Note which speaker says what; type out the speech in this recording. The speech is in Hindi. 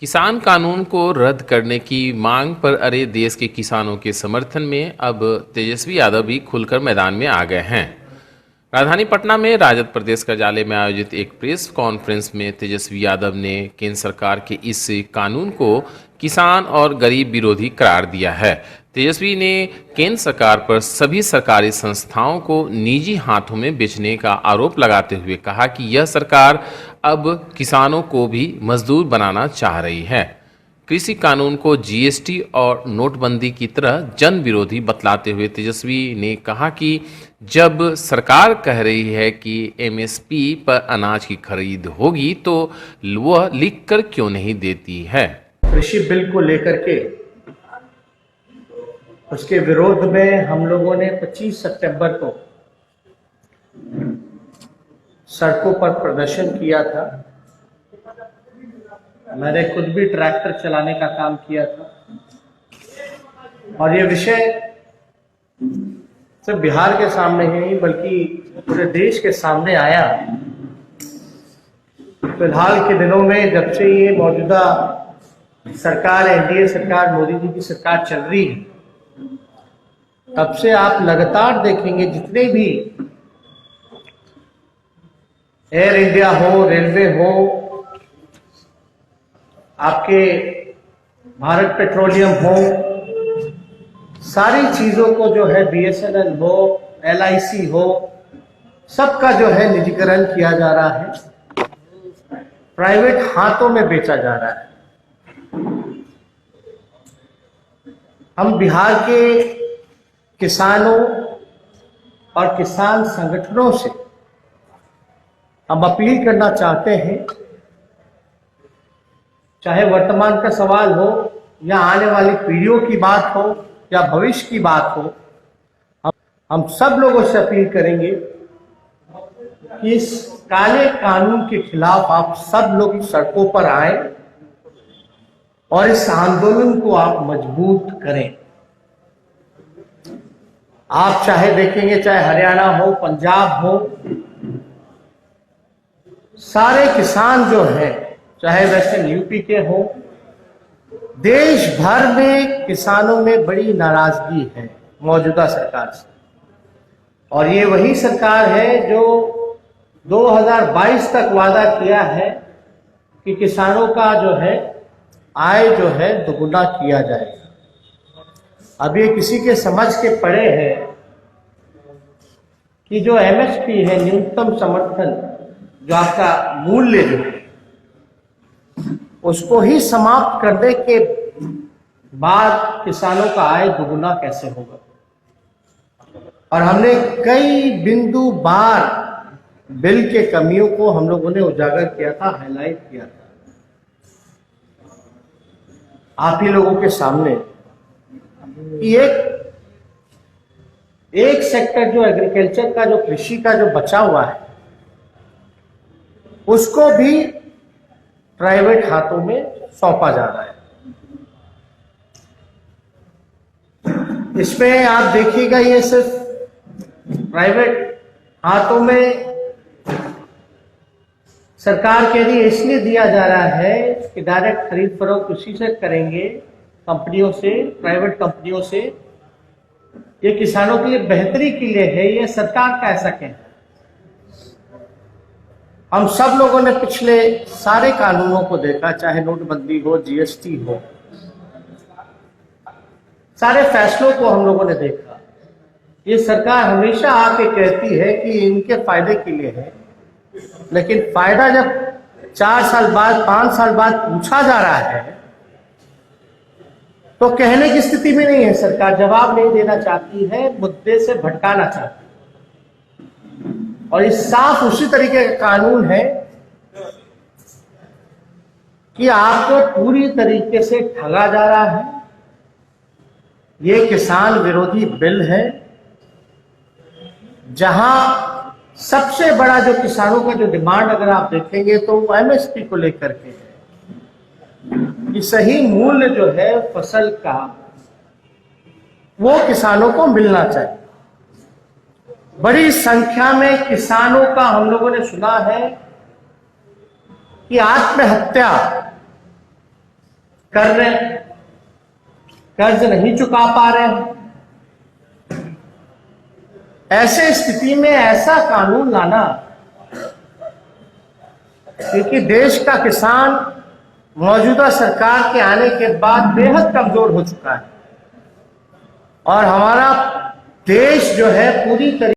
Speaker 1: किसान कानून को रद्द करने की मांग पर अरे देश के किसानों के समर्थन में अब तेजस्वी यादव भी खुलकर मैदान में आ गए हैं। राजधानी पटना में राजद प्रदेश कार्यालय में आयोजित एक प्रेस कॉन्फ्रेंस में तेजस्वी यादव ने केंद्र सरकार के इस कानून को किसान और गरीब विरोधी करार दिया है। तेजस्वी ने केंद्र सरकार पर सभी सरकारी संस्थाओं को निजी हाथों में बेचने का आरोप लगाते हुए कहा कि यह सरकार अब किसानों को भी मजदूर बनाना चाह रही है। कृषि कानून को जीएसटी और नोटबंदी की तरह जन विरोधी बतलाते हुए तेजस्वी ने कहा कि जब सरकार कह रही है कि एमएसपी पर अनाज की खरीद होगी तो वह लिख कर क्यों नहीं देती है।
Speaker 2: कृषि बिल को लेकर के उसके विरोध में हम लोगों ने 25 सितंबर को सड़कों पर प्रदर्शन किया था। मैंने खुद भी ट्रैक्टर चलाने का काम किया था और ये विषय सिर्फ बिहार के सामने ही नहीं बल्कि पूरे देश के सामने आया। फिलहाल के दिनों में जब से ये मौजूदा सरकार एनडीए सरकार मोदी जी की सरकार चल रही है तब से आप लगातार देखेंगे जितने भी एयर इंडिया हो, रेलवे हो, आपके भारत पेट्रोलियम हो, सारी चीजों को जो है बीएसएनएल हो, एलआईसी हो, सबका जो है निजीकरण किया जा रहा है, प्राइवेट हाथों में बेचा जा रहा है। हम बिहार के किसानों और किसान संगठनों से हम अपील करना चाहते हैं, चाहे वर्तमान का सवाल हो या आने वाली पीढ़ियों की बात हो या भविष्य की बात हो, हम सब लोगों से अपील करेंगे कि इस काले कानून के खिलाफ आप सब लोग सड़कों पर आए और इस आंदोलन को आप मजबूत करें। आप चाहे देखेंगे, चाहे हरियाणा हो, पंजाब हो, सारे किसान जो हैं, चाहे वेस्टर्न यूपी के हो, देश भर में किसानों में बड़ी नाराजगी है मौजूदा सरकार से। और ये वही सरकार है जो 2022 तक वादा किया है कि किसानों का जो है आय जो है दोगुना किया जाएगा। अब ये किसी के समझ के परे है कि जो एमएसपी है, न्यूनतम समर्थन, जो आपका मूल्य जो है, उसको ही समाप्त करने के बाद किसानों का आय दोगुना कैसे होगा। और हमने कई बिंदु बार बिल के कमियों को हम लोगों ने उजागर किया था, हाईलाइट किया था आप ही लोगों के सामने कि एक सेक्टर जो एग्रीकल्चर का, जो कृषि का जो बचा हुआ है, उसको भी प्राइवेट हाथों में सौंपा जा रहा है। इसमें आप देखिएगा, ये सिर्फ प्राइवेट हाथों में सरकार के लिए इसलिए दिया जा रहा है कि डायरेक्ट खरीद फरोख्त उसी से करेंगे, कंपनियों से, प्राइवेट कंपनियों से। ये किसानों के लिए बेहतरी के लिए है, ये सरकार का ऐसा कहना है। हम सब लोगों ने पिछले सारे कानूनों को देखा, चाहे नोटबंदी हो, जीएसटी हो, सारे फैसलों को हम लोगों ने देखा। ये सरकार हमेशा आके कहती है कि इनके फायदे के लिए है, लेकिन फायदा जब 4 साल बाद, 5 साल बाद पूछा जा रहा है तो कहने की स्थिति में नहीं है सरकार, जवाब नहीं देना चाहती है, मुद्दे से भटकाना चाहती है। और इस साफ उसी तरीके का कानून है कि आपको पूरी तरीके से ठगा जा रहा है। ये किसान विरोधी बिल है, जहां सबसे बड़ा जो किसानों का जो डिमांड अगर आप देखेंगे तो वो एमएसपी को लेकर के है कि सही मूल्य जो है फसल का वो किसानों को मिलना चाहिए। बड़ी संख्या में किसानों का हम लोगों ने सुना है कि आत्महत्या कर रहे हैं, कर्ज नहीं चुका पा रहे हैं। ऐसे स्थिति में ऐसा कानून लाना, क्योंकि देश का किसान मौजूदा सरकार के आने के बाद बेहद कमजोर हो चुका है और हमारा देश जो है पूरी तरीके